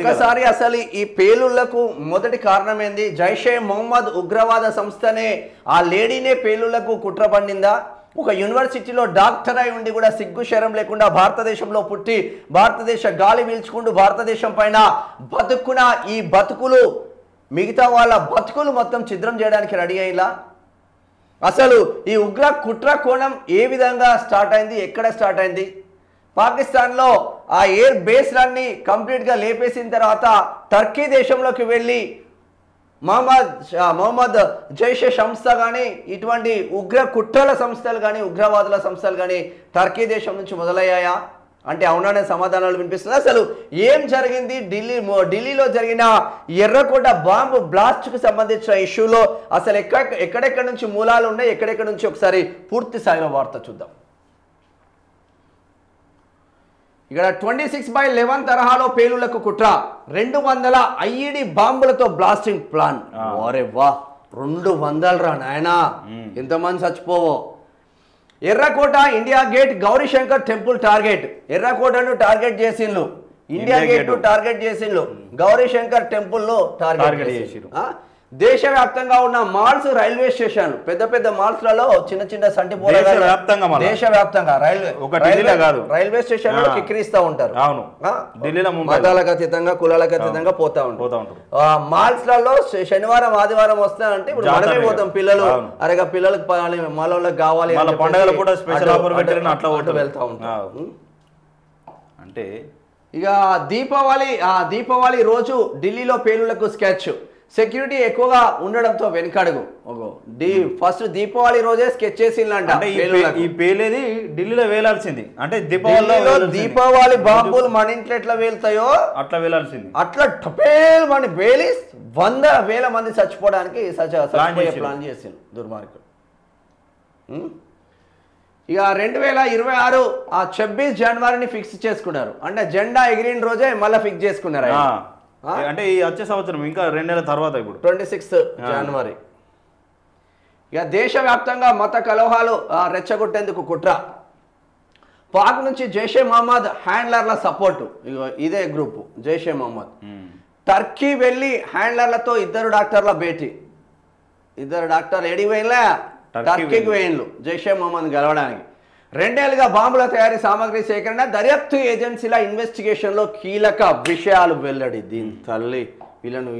ఒక్కసారి అసలు ఈ పేలుళ్లకు మొదటి కారణం ఏంది? జైషే మొహమ్మద్ ఉగ్రవాద సంస్థనే ఆ లేడీనే పేలుళ్లకు కుట్ర పన్నిందా? ఒక యూనివర్సిటీలో డాక్టర్ అయి ఉండి కూడా సిగ్గు శరం లేకుండా భారతదేశంలో పుట్టి భారతదేశ గాలి పీల్చుకుంటూ భారతదేశం పైన బతుకున్న ఈ బతుకులు మిగతా వాళ్ళ బతుకులు మొత్తం ఛిద్రం చేయడానికి రెడీ అయ్యేలా అసలు ఈ ఉగ్ర కుట్ర కోణం ఏ విధంగా స్టార్ట్ అయింది? ఎక్కడ స్టార్ట్ అయింది? పాకిస్తాన్లో ఆ ఎయిర్ బేస్లన్నీ కంప్లీట్గా లేపేసిన తర్వాత టర్కీ దేశంలోకి వెళ్ళి మొహమ్మద్ జైషే సంస్థ కానీ ఇటువంటి ఉగ్ర కుట్రల సంస్థలు కానీ ఉగ్రవాదుల సంస్థలు కానీ టర్కీ దేశం నుంచి మొదలయ్యాయా అంటే అవుననే సమాధానాలు వినిపిస్తుంది. అసలు ఏం జరిగింది? ఢిల్లీలో జరిగిన ఎర్రకోట బాంబు బ్లాస్ట్కు సంబంధించిన ఇష్యూలో అసలు ఎక్కడెక్కడి నుంచి మూలాలు ఉన్నాయి, ఎక్కడెక్కడి నుంచి ఒకసారి పూర్తి స్థాయిలో వార్త చూద్దాం. ఇక్కడ 26/11 తరహాలో పేలుళ్లకు కుట్ర, 200 ఐఈడి బాంబులతో బ్లాస్టింగ్ ప్లాన్. ఓరే వా, 200 రా నాయనా, ఎంతమంది చచ్చిపోవో. ఎర్రకోట, India gate, Gauri Shankar temple target. ఎర్రకోటను target చేసిండ్రు, ఇండియా గేట్ టార్గెట్ చేసిండ్రు, గౌరీశంకర్ టెంపుల్ లో టార్గెట్ చేసిండ్రు. దేశవ్యాప్తంగా ఉన్న మాల్స్, రైల్వే స్టేషన్లు, పెద్ద పెద్ద మాల్స్లలో చిన్న చిన్న సంటి దేశవ్యాప్తంగా రైల్వే స్టేషన్లో కిక్కిరిస్తూ ఉంటారు. మతాలకు అతీతంగా కులాలకు అతీతంగా పోతా ఉంటారు. మాల్స్లలో శనివారం ఆదివారం వస్తానంటే ఇప్పుడు మనమే పోతాం, పిల్లలు అరగా పిల్లలకు మాలోళ్ళకి కావాలి వెళ్తా ఉంటాం. అంటే ఇక దీపావళి రోజు ఢిల్లీలో పేలుళ్లకు స్కెచ్. సెక్యూరిటీ ఎక్కువగా ఉండడంతో వెనకడుగు. ఫస్ట్ దీపావళి రోజే స్కెచ్ చేసిందంట. ఈ పేలేది ఢిల్లీలో వేలాల్సింది. అంటే దీపావళి బాంబులు మన ఇంట్లో ఎట్లా వేలుతాయో అట్లా వేలాల్సింది. అట్లా టపేల్ మన వేలి 100,000 మంది చచ్చిపోవడానికి ప్లాన్ చేసింది దుర్మార్గులు. ఇక 2026 26 జనవరిని ఫిక్స్ చేసుకున్నారు. అంటే జెండా ఎగిరిన రోజే మళ్ళీ ఫిక్స్ చేసుకున్నారు. అంటే ఈ వచ్చే సంవత్సరం ఇంకా 2 నెలల తర్వాత ఇప్పుడు 26 జనవరి. ఇక దేశవ్యాప్తంగా మత కలహాలు రెచ్చగొట్టేందుకు కుట్ర. పాక్ నుంచి జైషే మహమ్మద్ హ్యాండ్లర్ల సపోర్టు. ఇదే గ్రూపు జైషే మహమ్మద్. టర్కీ వెళ్ళి హ్యాండ్లర్లతో 2 డాక్టర్ల భేటీ. 2 డాక్టర్లు ఏడికి పోయినా టర్కీకి పోయిన్లు జైషే మహమ్మద్ గెలవడానికి. 2 ఏళ్ళుగా బాంబుల తయారీ సామాగ్రి సేకరణ, దర్యాప్తు ఏజెన్సీల ఇన్వెస్టిగేషన్లో కీలక విషయాలు వెల్లడి. దీని తల్లి వీళ్ళను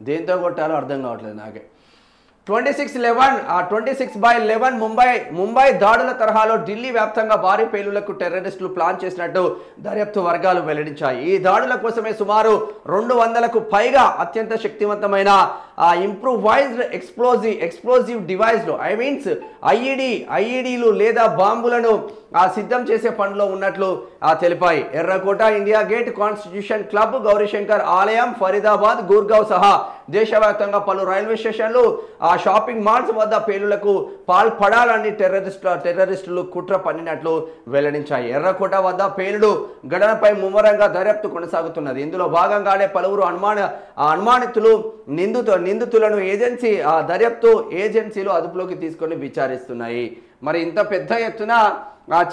దేంతో కొట్టాలో అర్థం కావట్లేదు నాకే. 26/11 ముంబై దాడుల తరహాలో ఢిల్లీ వ్యాప్తంగా భారీ పేలుళ్లకు టెర్రరిస్టులు ప్లాన్ చేసినట్టు దర్యాప్తు వర్గాలు వెల్లడించాయి. ఈ దాడుల కోసమే సుమారు 200కు పైగా అత్యంత శక్తివంతమైన ఇంప్రూవైజ్డ్ ఎక్స్ప్లోజివ్ డివైస్లు ఐఈడీలు లేదా బాంబులను సిద్ధం చేసే పనిలో ఉన్నట్లు తెలిపాయి. ఎర్రకోట, India gate, constitution club, Gauri Shankar ఆలయం, ఫరీదాబాద్, గుర్గావ్ సహా దేశవ్యాప్తంగా పలు రైల్వే స్టేషన్లు, షాపింగ్ మాల్స్ వద్ద పేలుళ్లకు పాల్పడాలని టెర్రరిస్టులు కుట్ర పన్నినట్లు వెల్లడించాయి. ఎర్రకోట వద్ద పేలుడు ఘటనపై ముమ్మరంగా దర్యాప్తు కొనసాగుతున్నది. ఇందులో భాగంగానే పలువురు నిందితులను దర్యాప్తు ఏజెన్సీలు అదుపులోకి తీసుకొని విచారిస్తున్నాయి. మరి ఇంత పెద్ద ఎత్తున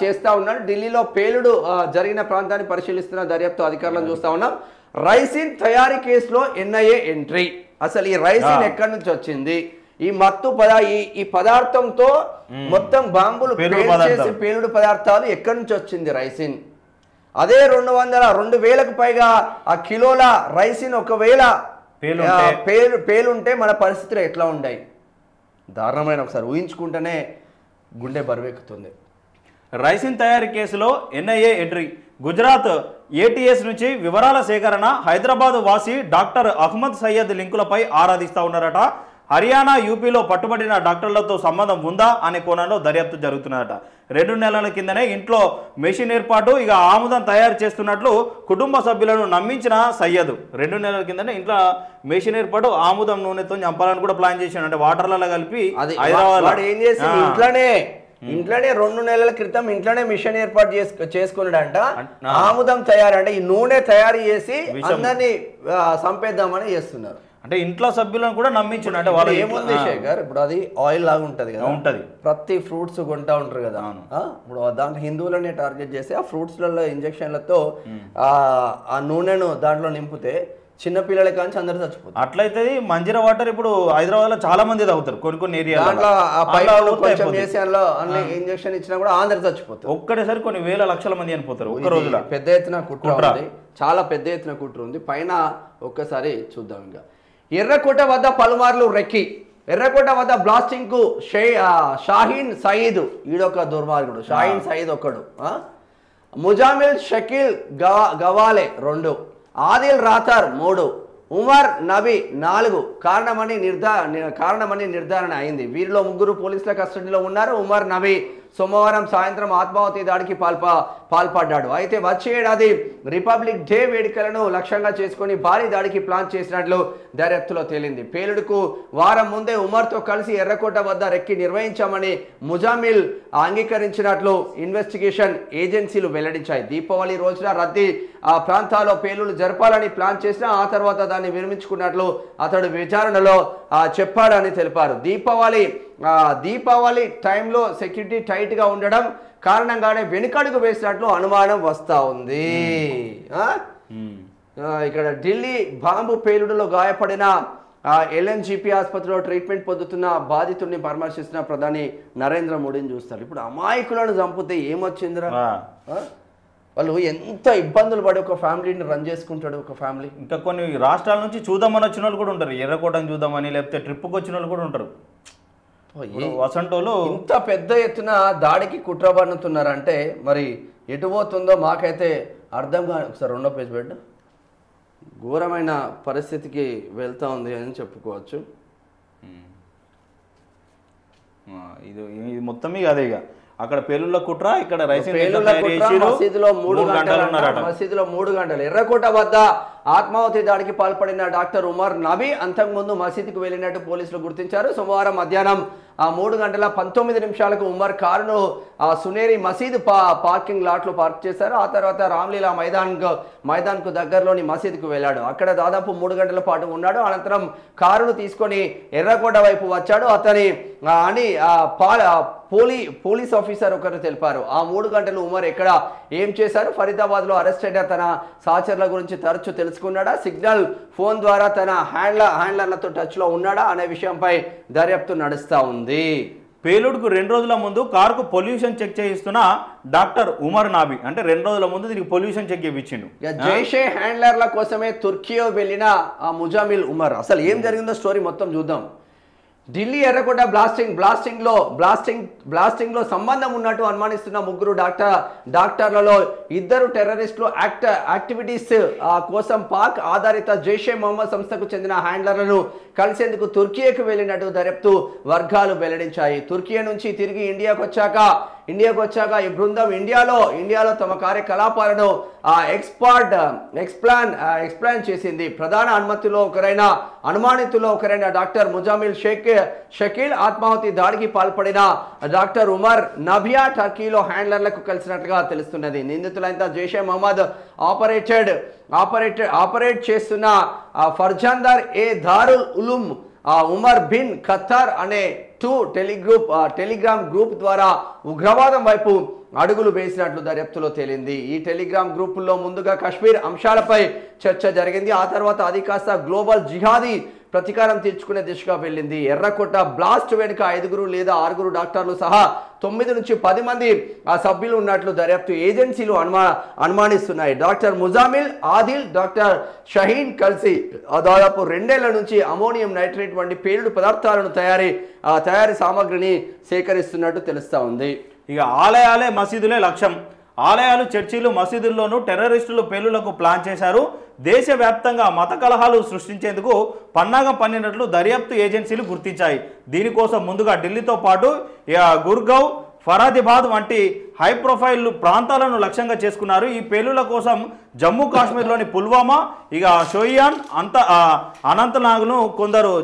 చేస్తా ఉన్నారు. ఢిల్లీలో పేలుడు జరిగిన ప్రాంతాన్ని పరిశీలిస్తున్న దర్యాప్తు అధికారులను చూస్తా ఉన్నాం. రైసిన్ తయారీ కేసులో ఎన్ఐఏ ఎంట్రీ. అసలు ఈ రైసిన్ ఎక్కడి నుంచి వచ్చింది? ఈ ఈ పదార్థంతో మొత్తం బాంబులు చేసి పేలుడు పదార్థాలు ఎక్కడి నుంచి వచ్చింది రైసిన్? అదే 2,000కు పైగా కిలోల రైసిన్ ఒకవేళ పేలుంటే మన పరిస్థితులు ఎట్లా ఉంటాయి? దారుణమైన, ఒకసారి ఊహించుకుంటేనే గుండె బరువెక్కుతుంది. రైసిన్ తయారీ కేసులో ఎన్ఐఏ ఎంట్రీ. గుజరాత్ ఏటీఎస్ నుంచి వివరాల సేకరణ. హైదరాబాద్ వాసి డాక్టర్ అహ్మద్ సయ్యద్ లింకులపై ఆరాధిస్తూ ఉన్నారట. హర్యానా, యూపీలో పట్టుబడిన డాక్టర్లతో సంబంధం ఉందా అనే కోణంలో దర్యాప్తు జరుగుతున్నదట. 2 నెలల కిందనే ఇంట్లో మెషిన్ ఏర్పాటు, ఇక ఆముదం తయారు చేస్తున్నట్లు కుటుంబ సభ్యులను నమ్మించిన సయ్యద్ 2 నెలల కిందనే ఇంట్లో మెషిన్ ఏర్పాటు, ఆముదం నూనెతో చంపాలని కూడా ప్లాన్ చేశాడు. అంటే వాటర్లలో కలిపి హైదరాబాద్ ఏం చేసి ఇంట్లోనే 2 నెలల క్రితం ఇంట్లోనే మిషన్ ఏర్పాటు చేసుకున్నాడంట. ఆముదం తయారు అంటే ఈ నూనె తయారు చేసి అందరినీ చంపేద్దామని చేస్తున్నారు. అంటే ఇంట్లో సభ్యులను కూడా నమ్మించు అంటే వాళ్ళు ఏముంది శేఖర్, ఇప్పుడు అది ఆయిల్ లాగా ఉంటది కదా, ఉంటది ప్రతి ఫ్రూట్స్ కొంటా ఉంటారు కదా, ఇప్పుడు దాంట్లో హిందువులనే టార్గెట్ చేసి ఆ ఫ్రూట్స్లలో ఇంజక్షన్లతో ఆ నూనెను దాంట్లో నింపితే చిన్న పిల్లల కానీ అందరూ చచ్చిపోతారు. అట్లయితే మంజీరా వాటర్ ఇప్పుడు హైదరాబాద్ లో చాలా మంది తాగుతారు కొన్ని ఏరియాలో, ఇంజక్షన్ ఇచ్చినా కూడా అందరు చచ్చిపోతారు. ఒక్కటేసారి కొన్ని వేల లక్షల మంది చనిపోతారు ఒక్క రోజులో. పెద్ద ఎత్తున కుట్ర ఉంది, చాలా పెద్ద ఎత్తున కుట్ర ఉంది. పైన ఒక్కసారి చూద్దాం. ఇంకా ఎర్రకోట వద్ద పలుమార్లు రెక్కి, ఎర్రకోట వద్ద బ్లాస్టింగ్ కు షాహీన్ సయీద్, ఈడొక దుర్మార్గుడు. షాహీన్ సయీద్ ఒకడు, ముజామిల్ షకీల్ గవాలే 2, ఆదిల్ రాథర్ 3, ఉమర్ నబీ 4 కారణమని నిర్ధారణ అయింది. వీరిలో 3 పోలీసుల కస్టడీలో ఉన్నారు. ఉమర్ నబీ సోమవారం సాయంత్రం ఆత్మాహుతి దాడికి పాల్పడ్డాడు. అయితే వచ్చే ఏడాది రిపబ్లిక్ డే వేడుకలను లక్ష్యంగా చేసుకుని భారీ దాడికి ప్లాన్ చేసినట్లు దర్యాప్తులో తేలింది. పేలుడుకు వారం ముందే ఉమర్తో కలిసి ఎర్రకోట వద్ద రెక్కి నిర్వహించామని ముజామిల్ అంగీకరించినట్లు ఇన్వెస్టిగేషన్ ఏజెన్సీలు వెల్లడించాయి. దీపావళి రోజున రద్దీ ప్రాంతాల్లో పేలుడు జరపాలని ప్లాన్ చేసినా ఆ తర్వాత దాన్ని విరమించుకున్నట్లు అతడు విచారణలో చెప్పాడని తెలిపారు. దీపావళి టైంలో సెక్యూరిటీ టైట్ గా ఉండడం కారణంగానే వెనుకడుగు వేసినట్లు అనుమానం వస్తా ఉంది. ఇక్కడ ఢిల్లీ బాంబు పేలుడులో గాయపడిన LNGP ఆసుపత్రిలో ట్రీట్మెంట్ పొందుతున్న బాధితుడిని పరామర్శిస్తున్న ప్రధాని నరేంద్ర మోడీని చూస్తారు. ఇప్పుడు అమాయకులను చంపితే ఏమొచ్చిందిరా, వాళ్ళు ఎంత ఇబ్బందులు పడి ఒక ఫ్యామిలీని రన్ చేసుకుంటాడు ఒక ఫ్యామిలీ. ఇంకా కొన్ని రాష్ట్రాల నుంచి చూద్దామని వచ్చిన వాళ్ళు కూడా ఉంటారు, ఎర్రకోటను చూద్దామని, లేకపోతే ట్రిప్కి వచ్చిన వాళ్ళు కూడా ఉంటారు. వసంటోలు ఇంత పెద్ద ఎత్తున దాడికి కుట్ర పన్నుతున్నారంటే మరి ఎటు పోతుందో మాకైతే అర్థం కాదు. ఒకసారి 2వ పేజ్ పెట్టు. ఘోరమైన పరిస్థితికి వెళ్తా ఉంది అని చెప్పుకోవచ్చు. ఇది మొత్తం అదే ఇక అక్కడ పేలుళ్ళ కుట్ర, ఇక్కడ మసీదులో 3 గంటలు. ఎర్రకోట వద్ద ఆత్మాహుతి దాడికి పాల్పడిన డాక్టర్ ఉమర్ నబీ అంతకుముందు మసీదుకు వెళ్ళినట్టు పోలీసులు గుర్తించారు. సోమవారం మధ్యాహ్నం 3:19 ఉమర్ కారును సునేరి మసీదు పార్కింగ్ లాట్లో పార్క్ చేశారు. ఆ తర్వాత రామ్లీలా మైదాన్కు దగ్గరలోని మసీదుకు వెళ్ళాడు. అక్కడ దాదాపు 3 గంటల పాటు ఉన్నాడు. అనంతరం కారును తీసుకొని ఎర్రకోట వైపు వచ్చాడు అని పోలీస్ ఆఫీసర్ ఒకరు తెలిపారు. ఆ 3 గంటలు ఉమర్ ఎక్కడ ఏం చేశారు, ఫరీదాబాద్ లో అరెస్ట్ అయిన తన సహచరుల గురించి తరచూ తెలుసుకున్నాడా, సిగ్నల్ ఫోన్ ద్వారా తన హ్యాండ్లర్లతో టచ్ లో ఉన్నాడా అనే విషయంపై దర్యాప్తు నడుస్తా ఉంది. పేలుడుకు 2 రోజుల ముందు కారుకు పొల్యూషన్ చెక్ చేయిస్తున్న డాక్టర్ ఉమర్ నాబీ, అంటే 2 రోజుల ముందు దీనికి పొల్యూషన్ చెక్ చేయించిండు. జైషే హ్యాండ్లర్ల కోసమే తుర్కీయో వెళ్ళిన ముజామిల్ ఉమర్. అసలు ఏం జరిగిందో స్టోరీ మొత్తం చూద్దాం. ఢిల్లీ ఎర్రకోట బ్లాస్టింగ్ లో సంబంధం ఉన్నట్టు అనుమానిస్తున్న 3 డాక్టర్లలో 2 టెర్రరిస్టులు యాక్టివిటీస్ కోసం పాక్ ఆధారిత జైషే మహమ్మద్ సంస్థకు చెందిన హ్యాండ్లర్లను కలిసేందుకు తుర్కీకి వెళ్ళినట్టు దర్యాప్తు వర్గాలు వెల్లడించాయి. తుర్కీ నుంచి తిరిగి ఇండియాకు వచ్చాక ఈ బృందం ఇండియాలో తమ కార్యకలాపాలను ఎక్స్ప్లాన్ చేసింది. ప్రధాన అనుమానితుల్లో ఒకరైన డాక్టర్ ముజామిల్ షకీల్ ఆత్మాహుతి దాడికి పాల్పడిన డాక్టర్ ఉమర్ నబియా టర్కీలో హ్యాండ్లర్లకు కలిసినట్లుగా తెలుస్తున్నది. నిందితులంతా జైషే మహమ్మద్ ఆపరేట్ చేస్తున్న ఫర్జాందర్ దారుల్ ఉలూమ్ ఉమర్ బిన్ ఖత్తర్ అనే టెలిగ్రామ్ గ్రూప్ ద్వారా ఉగ్రవాదం వైపు అడుగులు వేసినట్లు దర్యాప్తులో తేలింది. ఈ టెలిగ్రామ్ గ్రూపుల్లో ముందుగా కశ్మీర్ అంశాలపై చర్చ జరిగింది. ఆ తర్వాత అది కాస్త గ్లోబల్ జిహాదీ ప్రతీకారం తీర్చుకునే దిశగా వెళ్ళింది. ఎర్రకోట బ్లాస్ట్ వెనుక 5 లేదా 6 డాక్టర్లు సహా 9 నుంచి 10 మంది సభ్యులు ఉన్నట్లు దర్యాప్తు ఏజెన్సీలు అనుమానిస్తున్నాయి. డాక్టర్ ముజామిల్, ఆదిల్, డాక్టర్ షహీన్ కలిసి దాదాపు 2 ఏళ్ల నుంచి అమోనియం నైట్రేట్ వంటి పేలుడు పదార్థాలను తయారీ సామాగ్రిని సేకరిస్తున్నట్టు తెలుస్తా ఉంది. ఇక ఆలయాలే మసీదులే లక్ష్యం. ఆలయాలు, చర్చిలు, మసీదుల్లోనూ టెర్రరిస్టులు పేలుళ్లకు ప్లాన్ చేశారు. దేశవ్యాప్తంగా మత కలహాలు సృష్టించేందుకు పన్నాగం పన్నినట్లు దర్యాప్తు ఏజెన్సీలు గుర్తించాయి. దీనికోసం ముందుగా ఢిల్లీతో పాటు గుర్గావ్, ఫరాదిబాద్ వంటి హై ప్రొఫైల్ ప్రాంతాలను లక్ష్యంగా చేసుకున్నారు. ఈ పేలుళ్ల కోసం జమ్మూ కాశ్మీర్లోని పుల్వామా, ఇక షోయాన్, అనంతనాగ్ను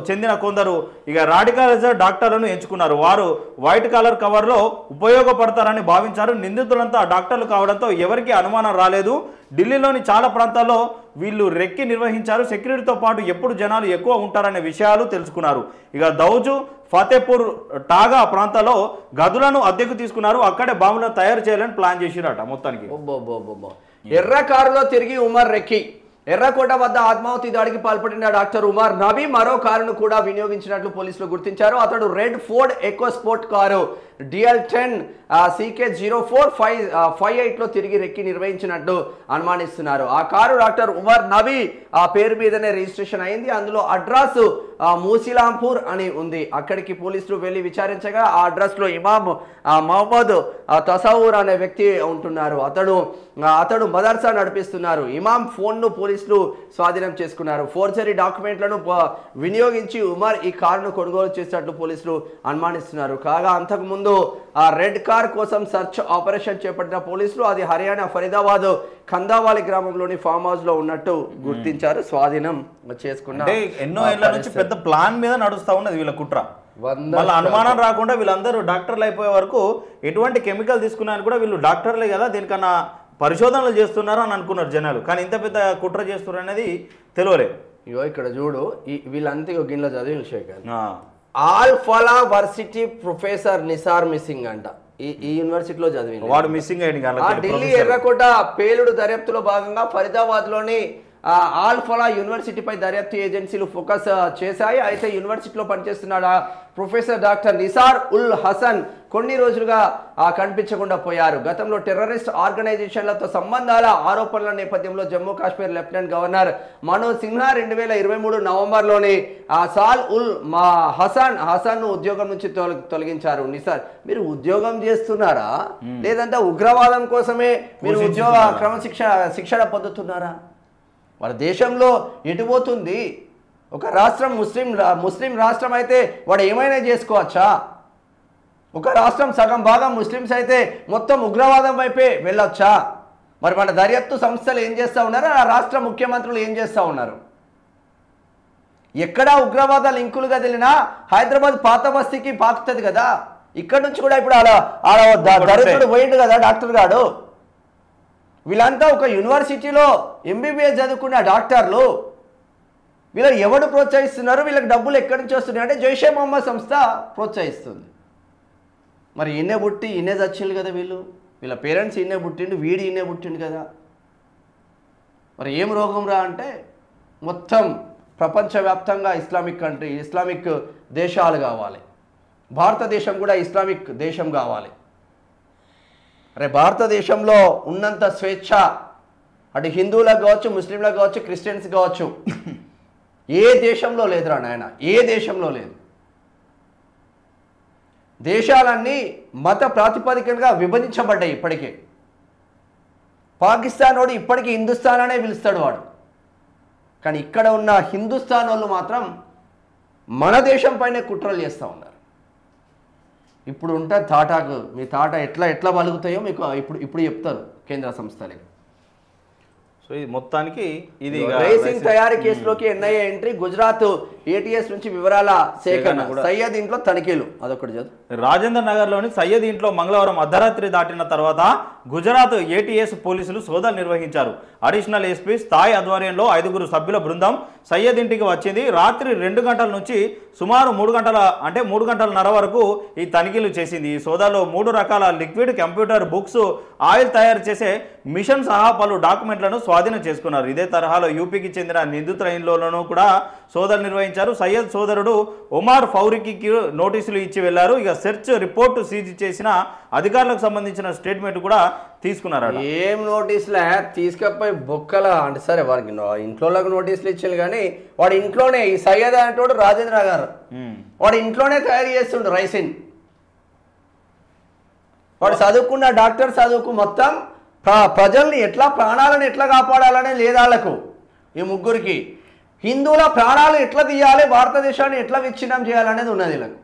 చెందిన కొందరు ఇక రాడికలైజ్ డాక్టర్లను ఎంచుకున్నారు. వారు వైట్ కలర్ కవర్లో ఉపయోగపడతారని భావించారు. నిందితులంతా డాక్టర్లు కావడంతో ఎవరికీ అనుమానం రాలేదు. ఢిల్లీలోని చాలా ప్రాంతాల్లో వీళ్ళు రెక్కి నిర్వహించారు. సెక్యూరిటీతో పాటు ఎప్పుడు జనాలు ఎక్కువ ఉంటారనే విషయాలు తెలుసుకున్నారు. ఇక దౌజు, ఫతేపూర్, టాగా ప్రాంతాల్లో గదులను అద్దెకు తీసుకున్నారు. అక్కడే బాంబులను తయారు చేయాలని ప్లాన్ చేసిరట. మొత్తానికి ఎర్ర కారులో తిరిగి ఉమర్ రెక్కి ఎర్రకోట వద్ద ఆత్మాహుతి దాడికి పాల్పడిన డాక్టర్ ఉమర్ నబీ మరో కారును కూడా వినియోగించినట్లు పోలీసులు గుర్తించారు. అతడు red Ford EcoSport car DL10 CK0458 లో తిరిగి రెక్కి నిర్వహించినట్లు అనుమానిస్తున్నారు. ఆ కారు డాక్టర్ ఉమర్ నబీ ఆ పేరు మీదనే రిజిస్ట్రేషన్ అయింది. అందులో అడ్రస్ మూసిలాంపూర్ అని ఉంది. అక్కడికి పోలీసులు వెళ్ళి విచారించగా ఆ అడ్రస్ లో ఇమామ్ మహమ్మద్ తసౌర్ అనే వ్యక్తి ఉంటున్నారు. అతడు మదర్సా నడిపిస్తున్నారు. ఇమాం ఫోన్ను పోలీసులు స్వాధీనం చేసుకున్నారు. ఫోర్జరీ డాక్యుమెంట్లను వినియోగించి ఉమర్ ఈ కారును కొనుగోలు చేసినట్లు పోలీసులు అనుమానిస్తున్నారు. కాగా అంతకుముందు ఆ రెడ్ కార్ కోసం సర్చ్ ఆపరేషన్ చేపట్టిన పోలీసులు అది హర్యానా ఫరీదాబాద్ కందావాలి గ్రామంలోని ఫామ్ హౌస్ లో ఉన్నట్టు గుర్తించారు. స్వాధీనం చేసుకున్నారు. ఎన్నో ఏళ్ల నుంచి పెద్ద ప్లాన్ మీద నడుస్తా ఉన్నది వీళ్ళ కుట్ర. వాళ్ళ అనుమానం రాకుండా వీళ్ళందరూ డాక్టర్లు అయిపోయే వరకు ఎటువంటి కెమికల్ తీసుకున్నారని కూడా వీళ్ళు డాక్టర్లే కదా, దీనికన్నా పరిశోధనలు చేస్తున్నారు అని అనుకున్నారు జనాలు. కానీ ఇంత పెద్ద కుట్ర చేస్తున్నారు అనేది తెలియలేదు. ఇగో ఇక్కడ చూడు, వీళ్ళంతా గిన్నెలో చదివి Shekhar Alfalah varsity professor Nisar missing అంట. ఈ యూనివర్సిటీలో చదివింది వాడు మిస్సింగ్ అయ్యింది. ఢిల్లీ ఎర్రకోట పేలుడు దర్యాప్తులో భాగంగా ఫరీదాబాద్ లోని ఆల్ఫలా యూనివర్సిటీపై దర్యాప్తు ఏజెన్సీలు ఫోకస్ చేశాయి. అయితే యూనివర్సిటీలో పనిచేస్తున్న ప్రొఫెసర్ డాక్టర్ నిసార్ ఉల్ హసన్ కొన్ని రోజులుగా కనిపించకుండా పోయారు. గతంలో టెర్రరిస్ట్ ఆర్గనైజేషన్లతో సంబంధాల ఆరోపణల నేపథ్యంలో జమ్మూ కాశ్మీర్ లెఫ్టినెంట్ గవర్నర్ మనోజ్ సిన్హా 2023 నవంబర్లోని సాల్ ఉల్ హసన్ ఉద్యోగం నుంచి తొలగించారు. నిసార్, మీరు ఉద్యోగం చేస్తున్నారా లేదంటే ఉగ్రవాదం కోసమే మీరు ఉద్యోగ శిక్షణ పొందుతున్నారా? మన దేశంలో ఎటుపోతుంది? ఒక రాష్ట్రం ముస్లిం రాష్ట్రం అయితే వాడు ఏమైనా చేసుకోవచ్చా? ఒక రాష్ట్రం సగం భాగం ముస్లిమ్స్ అయితే మొత్తం ఉగ్రవాదం వైపే వెళ్ళొచ్చా? మరి మన దర్యాప్తు సంస్థలు ఏం చేస్తూ ఉన్నారు? ఆ రాష్ట్ర ముఖ్యమంత్రులు ఏం చేస్తూ ఉన్నారు? ఎక్కడా ఉగ్రవాద లింకులు కదిలినా హైదరాబాద్ పాత బస్తీకి పాకుతుంది కదా. ఇక్కడ నుంచి కూడా ఇప్పుడు అలా దరిద్రుడు పోయిండు కదా డాక్టర్ గారు. వీళ్ళంతా ఒక యూనివర్సిటీలో MBBS చదువుకున్న డాక్టర్లు. వీళ్ళని ఎవడు ప్రోత్సహిస్తున్నారు? వీళ్ళకి డబ్బులు ఎక్కడి నుంచి వస్తున్నాయి అంటే జైషే మొహమ్మద్ సంస్థ ప్రోత్సహిస్తుంది. మరి ఇన్నే పుట్టి ఇన్నే చచ్చిండు కదా వీళ్ళ పేరెంట్స్ ఇన్నే పుట్టిండు, వీడి ఇన్నే పుట్టిండు కదా. మరి ఏం రోగం రా అంటే మొత్తం ప్రపంచవ్యాప్తంగా ఇస్లామిక్ దేశాలు కావాలి. భారతదేశం కూడా ఇస్లామిక్ దేశం కావాలి. అరే భారతదేశంలో ఉన్నంత స్వేచ్ఛ అటు హిందువులకు కావచ్చు, ముస్లింలకు కావచ్చు, క్రిస్టియన్స్ కావచ్చు, ఏ దేశంలో లేదురా నాయన, ఏ దేశంలో లేదు. దేశాలన్నీ మత ప్రాతిపదికగా విభజించబడ్డాయి. ఇప్పటికే పాకిస్తాన్ వాడు ఇప్పటికీ హిందుస్థాన్ అనే పిలుస్తాడు వాడు. కానీ ఇక్కడ ఉన్న హిందుస్థాన్ వాళ్ళు మాత్రం మన దేశం పైనే కుట్రలు చేస్తూ ఉన్నారు. ఇప్పుడు ఉంటే తాటాకు మీ తాట ఎట్లా పలుకుతాయో మీకు ఇప్పుడు చెప్తారు కేంద్ర సంస్థలే. సో ఇది మొత్తానికి ఇది రేసింగ్ తయారీ కేసులోకి NIA ఎంట్రీ. గుజరాత్ ATS నుంచి వివరాల సేకరణ. సయ్యద్ ఇంట్లో తనిఖీలు. అదొకటి చదువు. రాజేంద్ర నగర్లోని సయ్యద్ ఇంట్లో మంగళవారం అర్ధరాత్రి దాటిన తర్వాత గుజరాత్ ATS పోలీసులు సోదాలు నిర్వహించారు. అడిషనల్ SP స్థాయి ఆధ్వర్యంలో 5 సభ్యుల బృందం సయ్యద్ ఇంటికి వచ్చింది. రాత్రి 2 గంటల నుంచి సుమారు 3 గంటలన్నర వరకు ఈ తనిఖీలు చేసింది. ఈ సోదాలో 3 రకాల లిక్విడ్, కంప్యూటర్, బుక్స్, ఆయిల్ తయారు చేసే మిషన్ సహా పలు డాక్యుమెంట్లను స్వాధీనం చేసుకున్నారు. ఇదే తరహాలో యూపీకి చెందిన నిందితుల ఇంట్లోనూ కూడా సోదాలు నిర్వహించారు. సయ్యద్ సోదరుడు ఒమార్ ఫౌరీకి నోటీసులు ఇచ్చి వెళ్లారు. ఇక సెర్చ్ రిపోర్టు సీజ్ చేసిన అధికారులకు సంబంధించిన స్టేట్మెంట్ కూడా తీసుకున్నారు. ఏం నోటీసులే తీసుకపోయి బొక్కల అంటే సరే వారికి ఇంట్లోకి నోటీసులు ఇచ్చారు. కానీ వాడు ఇంట్లోనే ఈ సయ్యద్ అనేటోడు రాజేంద్ర గారు వాడు ఇంట్లోనే తయారు చేస్తుండు రైసిన్. వాడు చదువుకున్న డాక్టర్ చదువుకు మొత్తం ప్రజల్ని ప్రాణాలను ఎట్లా కాపాడాలనే లేదా వాళ్ళకు. ఈ ముగ్గురికి హిందువుల ప్రాణాలు ఎట్లా తీయాలి, భారతదేశాన్ని ఎట్లా విచ్ఛిన్నం చేయాలనేది ఉన్నది వీళ్ళకు.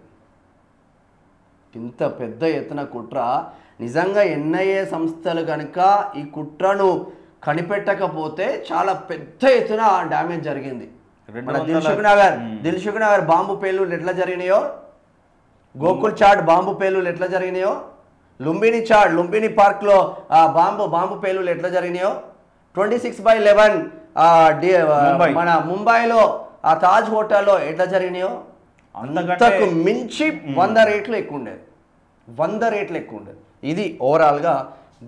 ఇంత పెద్ద ఎత్తున కుట్ర నిజంగా ఎన్ఐఏ సంస్థలు కనుక ఈ కుట్రను కనిపెట్టకపోతే చాలా పెద్ద ఎత్తున డ్యామేజ్ జరిగింది. మన దిల్సుఖ్ నగర్ బాంబు పేలుళ్ళు ఎట్లా జరిగినాయో, గోకుల్ చాట్ బాంబు పేలుళ్ళు ఎట్లా జరిగినాయో, లుంబిని పార్క్లో బాంబు పేలుళ్ళు ఎట్లా జరిగినాయో, 26/11 మన ముంబైలో ఆ తాజ్ హోటల్లో ఎట్లా జరిగినాయో అంతకు మించి 100 రెట్లు ఎక్కువ ఉండేది. ఇది ఓవరాల్గా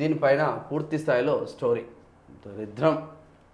దీనిపైన పూర్తి స్థాయిలో స్టోరీ. దరిద్రం.